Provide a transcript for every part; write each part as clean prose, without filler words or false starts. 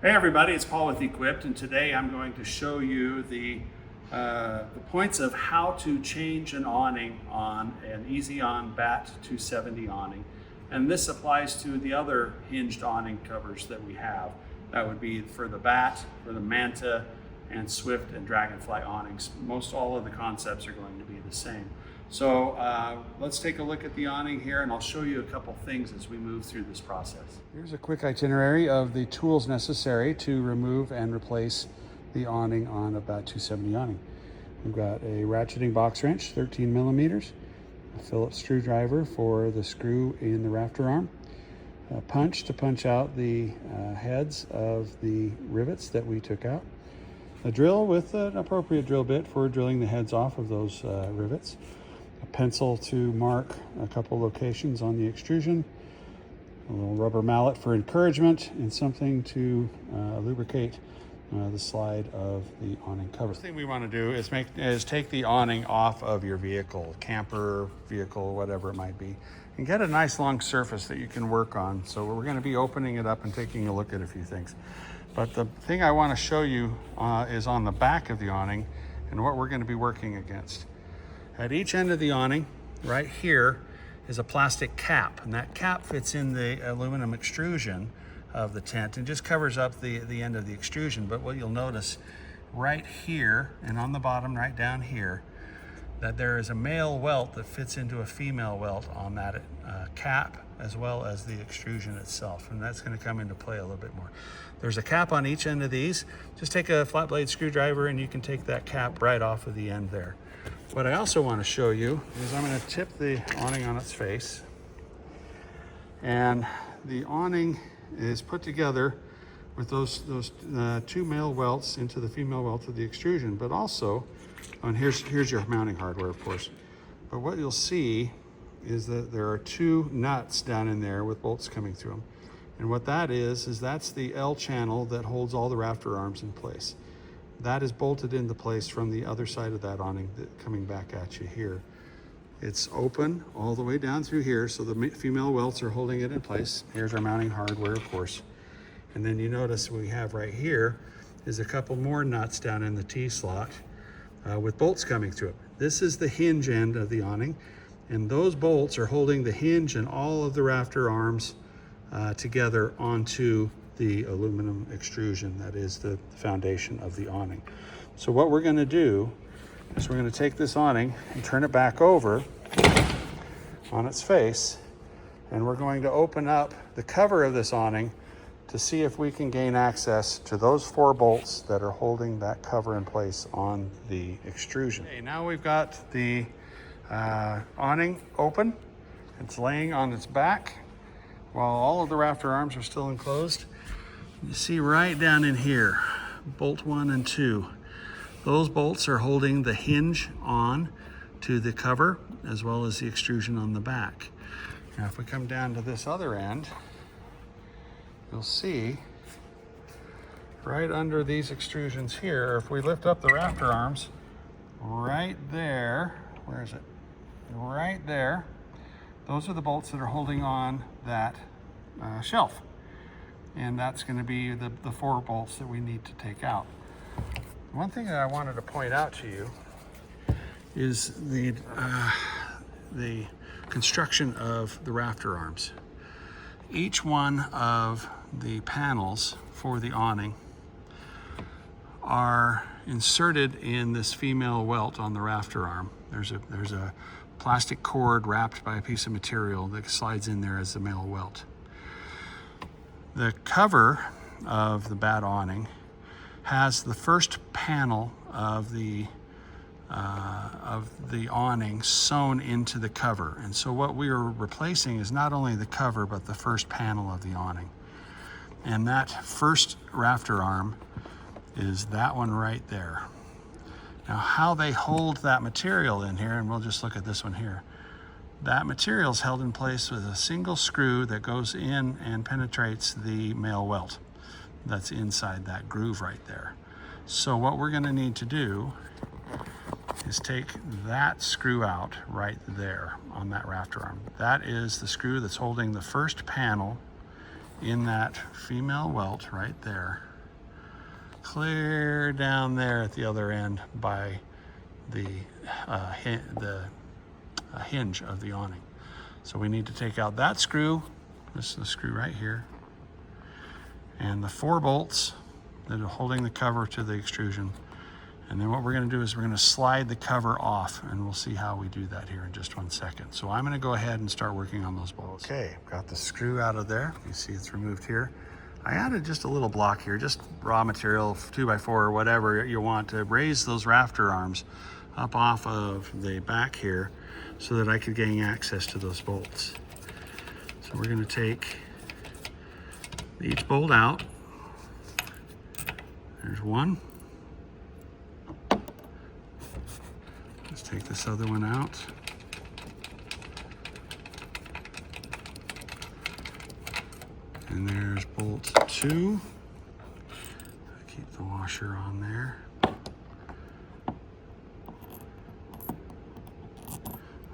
Hey everybody, it's Paul with Equipped, and today I'm going to show you the points of how to change an awning on an Eezi-Awn Bat 270 awning. And this applies to the other hinged awning covers that we have. That would be for the Bat, for the Manta, and Swift and Dragonfly awnings. Most all of the concepts are going to be the same. So let's take a look at the awning here, and I'll show you a couple things as we move through this process. Here's a quick itinerary of the tools necessary to remove and replace the awning on a Bat 270 awning. We've got a ratcheting box wrench, 13 millimeters, a Phillips screwdriver for the screw in the rafter arm, a punch to punch out the heads of the rivets that we took out, a drill with an appropriate drill bit for drilling the heads off of those rivets, a pencil to mark a couple locations on the extrusion, a little rubber mallet for encouragement, and something to lubricate the slide of the awning cover. The thing we want to do is take the awning off of your vehicle, camper, vehicle, whatever it might be, and get a nice long surface that you can work on. So we're going to be opening it up and taking a look at a few things. But the thing I want to show you is on the back of the awning and what we're going to be working against. At each end of the awning, right here, is a plastic cap, and that cap fits in the aluminum extrusion of the tent and just covers up the end of the extrusion. But what you'll notice right here and on the bottom right down here, that there is a male welt that fits into a female welt on that cap, as well as the extrusion itself, and that's going to come into play a little bit more. There's a cap on each end of these. Just take a flat blade screwdriver and you can take that cap right off of the end there. What I also want to show you is I'm going to tip the awning on its face, and the awning is put together with those two male welts into the female welt of the extrusion, but also, and here's your mounting hardware, of course. But what you'll see is that there are two nuts down in there with bolts coming through them. And what that is that's the L channel that holds all the rafter arms in place. That is bolted into place from the other side of that awning coming back at you here. It's open all the way down through here, so the female welts are holding it in place. Here's our mounting hardware, of course. And then you notice we have right here is a couple more nuts down in the T-slot with bolts coming through it. This is the hinge end of the awning, and those bolts are holding the hinge and all of the rafter arms together onto the aluminum extrusion that is the foundation of the awning. So what we're going to do is we're going to take this awning and turn it back over on its face, and we're going to open up the cover of this awning to see if we can gain access to those four bolts that are holding that cover in place on the extrusion. Okay, now we've got the awning open. It's laying on its back while all of the rafter arms are still enclosed. You see right down in here, bolt 1 and 2. Those bolts are holding the hinge on to the cover as well as the extrusion on the back. Now if we come down to this other end, you'll see right under these extrusions here, if we lift up the rafter arms, right there, where is it? Right there, those are the bolts that are holding on that shelf. And that's going to be the four bolts that we need to take out. One thing that I wanted to point out to you is the construction of the rafter arms. Each one of the panels for the awning are inserted in this female welt on the rafter arm. There's a plastic cord wrapped by a piece of material that slides in there as the male welt. The cover of the Bat awning has the first panel of the awning sewn into the cover. And so what we are replacing is not only the cover, but the first panel of the awning. And that first rafter arm is that one right there. Now how they hold that material in here, and we'll just look at this one here. That material is held in place with a single screw that goes in and penetrates the male welt that's inside that groove right there. So what we're going to need to do is take that screw out right there on that rafter arm. That is the screw that's holding the first panel in that female welt right there, clear down there at the other end by the hinge of the awning. So we need to take out that screw. This is the screw right here, and the 4 bolts that are holding the cover to the extrusion. And then what we're going to do is we're going to slide the cover off, and we'll see how we do that here in just 1 second. So I'm going to go ahead and start working on those bolts. Okay, got the screw out of there. You see it's removed here. I added just a little block here, just raw material, 2x4 or whatever you want, to raise those rafter arms up off of the back here so that I could gain access to those bolts. So we're going to take each bolt out. There's one. Let's take this other one out. And there's bolt 2. Keep the washer on there.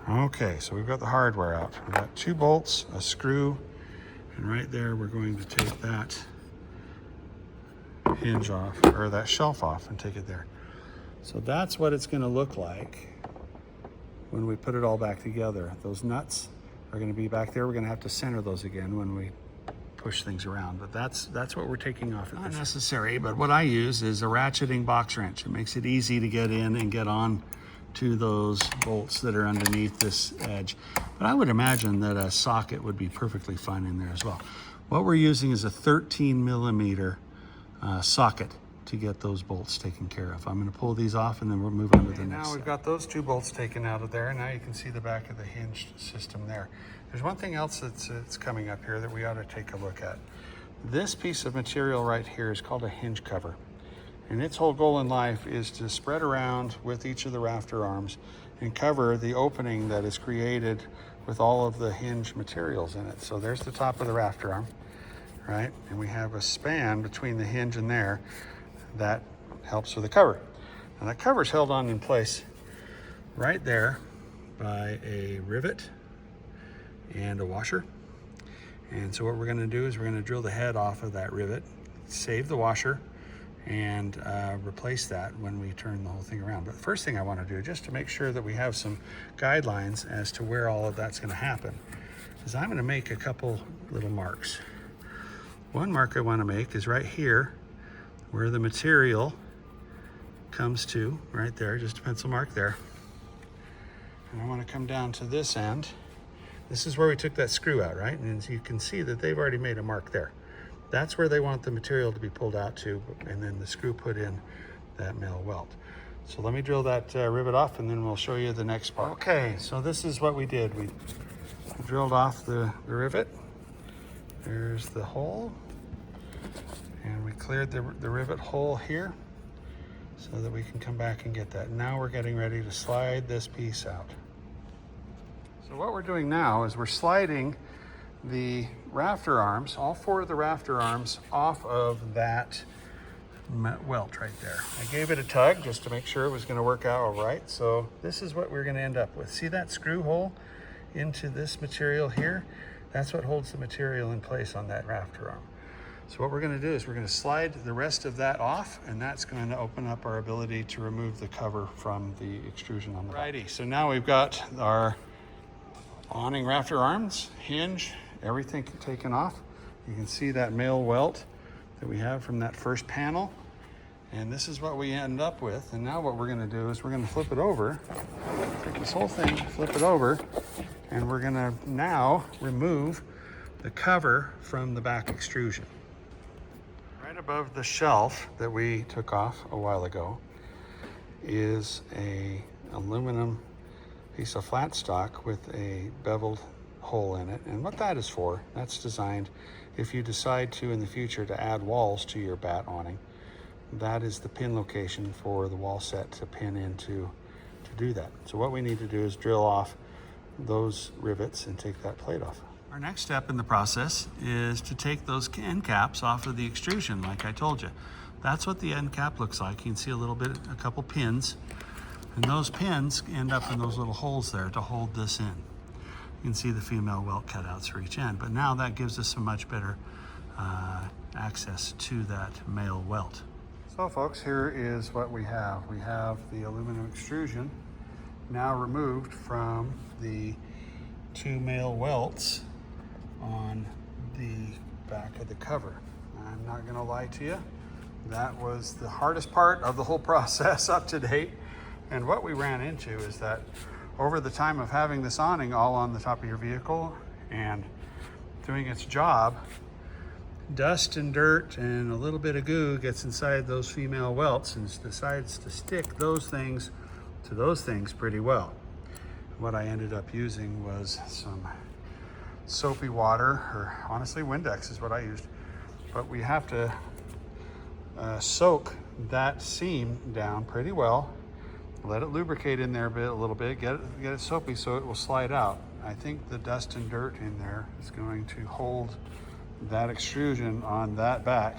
Okay, so we've got the hardware out. We've got 2 bolts, a screw, and right there we're going to take that hinge off, or that shelf off, and take it there. So that's what it's going to look like when we put it all back together. Those nuts are going to be back there. We're going to have to center those again when we push things around, but that's what we're taking off. Not necessary, but what I use is a ratcheting box wrench. It makes it easy to get in and get on to those bolts that are underneath this edge. But I would imagine that a socket would be perfectly fine in there as well. What we're using is a 13 millimeter socket to get those bolts taken care of. I'm going to pull these off, and then we'll move on to the next. Now we've got those 2 bolts taken out of there, and now you can see the back of the hinged system there. There's one thing else that's coming up here that we ought to take a look at. This piece of material right here is called a hinge cover, and its whole goal in life is to spread around with each of the rafter arms and cover the opening that is created with all of the hinge materials in it. So there's the top of the rafter arm, right? And we have a span between the hinge and there that helps with the cover. And that cover is held on in place right there by a rivet and a washer. And so what we're going to do is we're going to drill the head off of that rivet, save the washer, and replace that when we turn the whole thing around. But the first thing I want to do, just to make sure that we have some guidelines as to where all of that's going to happen, is I'm going to make a couple little marks. One mark I want to make is right here where the material comes to, right there, just a pencil mark there. And I want to come down to this end. This is where we took that screw out, right? And you can see that they've already made a mark there. That's where they want the material to be pulled out to, and then the screw put in that male welt. So let me drill that rivet off, and then we'll show you the next part. Okay, so this is what we did. We drilled off the rivet. There's the hole. And we cleared the rivet hole here so that we can come back and get that. Now we're getting ready to slide this piece out. So what we're doing now is we're sliding the rafter arms, all 4 of the rafter arms, off of that welt right there. I gave it a tug just to make sure it was going to work out all right. So this is what we're going to end up with. See that screw hole into this material here? That's what holds the material in place on that rafter arm. So what we're going to do is we're going to slide the rest of that off, and that's going to open up our ability to remove the cover from the extrusion on the back. Righty, so now we've got our awning rafter arms, hinge, everything taken off. You can see that male welt that we have from that first panel, and this is what we end up with. And now what we're going to do is we're going to flip it over, take this whole thing, flip it over, and we're going to now remove the cover from the back extrusion. Right above the shelf that we took off a while ago is a aluminum piece of flat stock with a beveled hole in it. And what that is for, that's designed if you decide to in the future to add walls to your bat awning. That is the pin location for the wall set to pin into to do that. So what we need to do is drill off those rivets and take that plate off. Our next step in the process is to take those end caps off of the extrusion, like I told you. That's what the end cap looks like. You can see a couple pins, and those pins end up in those little holes there to hold this in. You can see the female welt cutouts for each end, but now that gives us a much better access to that male welt. So folks, here is what we have. We have the aluminum extrusion now removed from the two male welts on the back of the cover. I'm not gonna lie to you, that was the hardest part of the whole process up to date. And what we ran into is that over the time of having this awning all on the top of your vehicle and doing its job, dust and dirt and a little bit of goo gets inside those female welts and decides to stick those things to those things pretty well. What I ended up using was some soapy water, or honestly Windex is what I used, but we have to soak that seam down pretty well, let it lubricate in there a little bit, get it soapy so it will slide out. I think the dust and dirt in there is going to hold that extrusion on that back,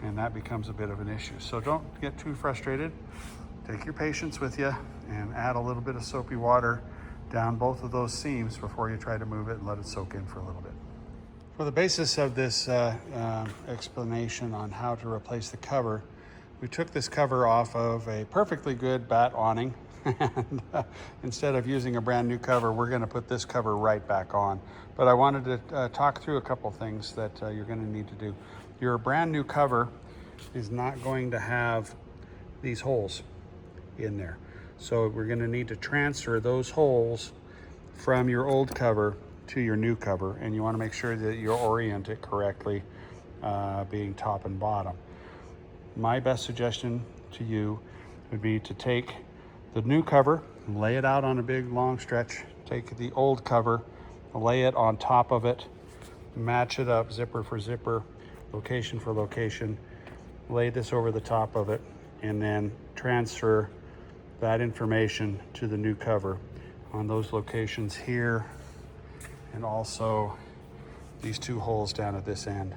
and that becomes a bit of an issue. So don't get too frustrated. Take your patience with you and add a little bit of soapy water down both of those seams before you try to move it and let it soak in for a little bit. For the basis of this explanation on how to replace the cover, we took this cover off of a perfectly good bat awning, and instead of using a brand new cover, we're going to put this cover right back on. But I wanted to talk through a couple things that you're going to need to do. Your brand new cover is not going to have these holes in there. So we're going to need to transfer those holes from your old cover to your new cover, and you want to make sure that you orient it correctly, being top and bottom. My best suggestion to you would be to take the new cover and lay it out on a big long stretch, take the old cover, lay it on top of it, match it up zipper for zipper, location for location, lay this over the top of it, and then transfer that information to the new cover on those locations here, and also these two holes down at this end.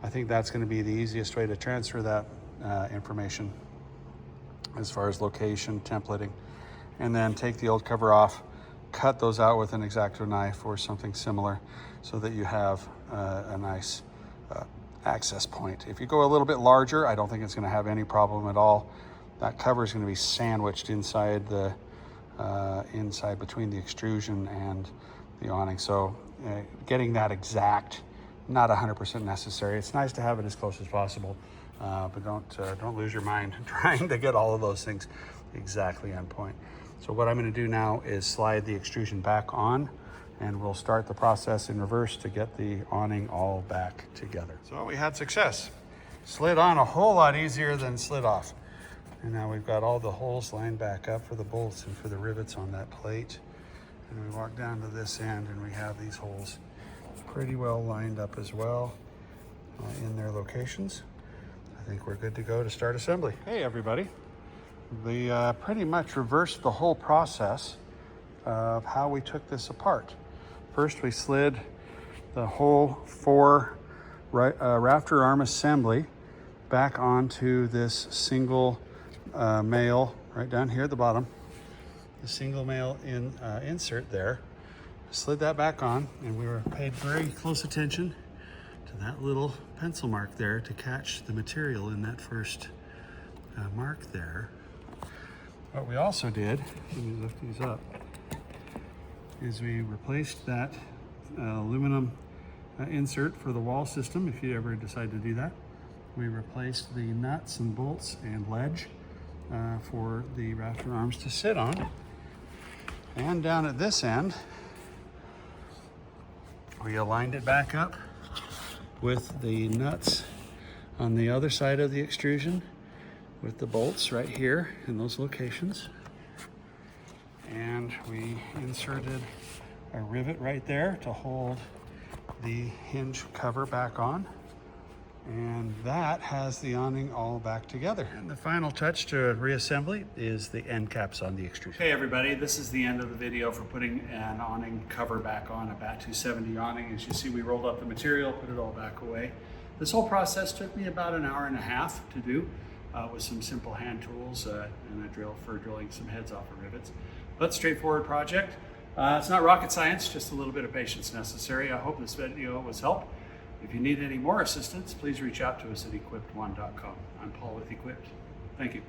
I think that's going to be the easiest way to transfer that information as far as location, templating, and then take the old cover off, cut those out with an X-Acto knife or something similar so that you have a nice access point. If you go a little bit larger, I don't think it's going to have any problem at all. That cover is going to be sandwiched inside the inside between the extrusion and the awning. So getting that exact, not 100% necessary. It's nice to have it as close as possible, but don't lose your mind trying to get all of those things exactly on point. So what I'm going to do now is slide the extrusion back on, and we'll start the process in reverse to get the awning all back together. So we had success. Slid on a whole lot easier than slid off. And now we've got all the holes lined back up for the bolts and for the rivets on that plate. And we walk down to this end and we have these holes pretty well lined up as well in their locations. I think we're good to go to start assembly. Hey everybody. We pretty much reversed the whole process of how we took this apart. First we slid the whole 4 rafter arm assembly back onto this single male right down here at the bottom, the single male insert there. Slid that back on, and we were paid very close attention to that little pencil mark there to catch the material in that first mark there. What we also did, let me lift these up, is we replaced that aluminum insert for the wall system, if you ever decide to do that. We replaced the nuts and bolts and ledge for the rafter arms to sit on. And down at this end, we aligned it back up with the nuts on the other side of the extrusion, with the bolts right here in those locations. And we inserted a rivet right there to hold the hinge cover back on. And that has the awning all back together. And the final touch to reassembly is the end caps on the extrusion. Hey everybody, this is the end of the video for putting an awning cover back on a BAT 270 awning. As you see, we rolled up the material, put it all back away. This whole process took me about an hour and a half to do with some simple hand tools and a drill for drilling some heads off of rivets. But straightforward project. It's not rocket science, just a little bit of patience necessary. I hope this video was helpful. If you need any more assistance, please reach out to us at equipped1.com. I'm Paul with Equipped. Thank you.